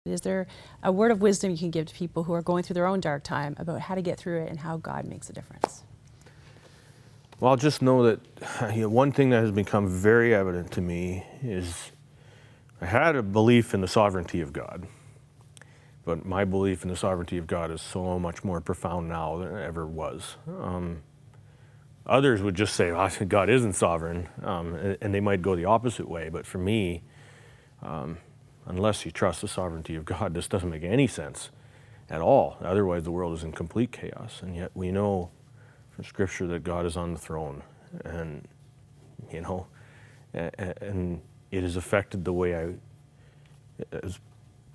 Is there a word of wisdom you can give to people who are going through their own dark time about how to get through it and how God makes a difference? Well, just know that one thing that has become very evident to me is I had a belief in the sovereignty of God, but my belief in the sovereignty of God is so much more profound now than it ever was. Others would just say, well, God isn't sovereign, and they might go the opposite way. But for me, unless you trust the sovereignty of God, this doesn't make any sense at all. Otherwise, the world is in complete chaos. And yet we know from Scripture that God is on the throne, and and it has affected the way as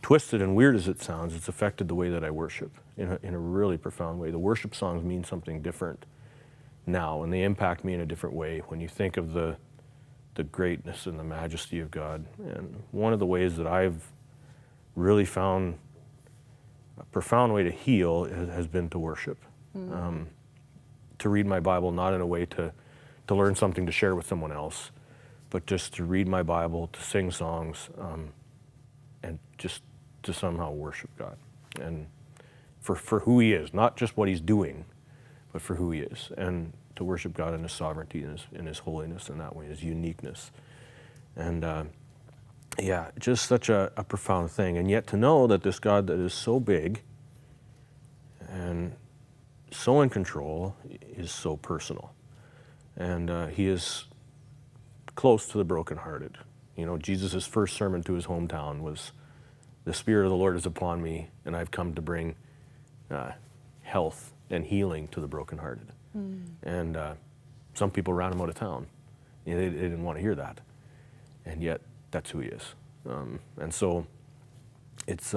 twisted and weird as it sounds, it's affected the way that I worship in a really profound way. The worship songs mean something different now, and they impact me in a different way when you think of the greatness and the majesty of God. And one of the ways that I've really found a profound way to heal has been to worship. To read my Bible, not in a way to learn something to share with someone else, but just to read my Bible, to sing songs, and just to somehow worship God. And for who He is, not just what He's doing, but for who He is. And to worship God in His sovereignty and in His holiness in that way, His uniqueness. And yeah, just such a profound thing. And yet to know that this God that is so big and so in control is so personal. And He is close to the brokenhearted. You know, Jesus' first sermon to His hometown was, "The Spirit of the Lord is upon me, and I've come to bring health and healing to the brokenhearted." And some people ran Him out of town. They didn't want to hear that. And yet, that's who He is. And so, it's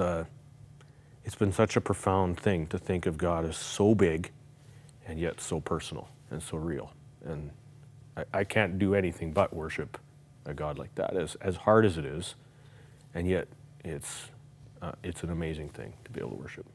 been such a profound thing to think of God as so big, and yet so personal and so real. And I can't do anything but worship a God like that, as hard as it is. And yet, it's an amazing thing to be able to worship.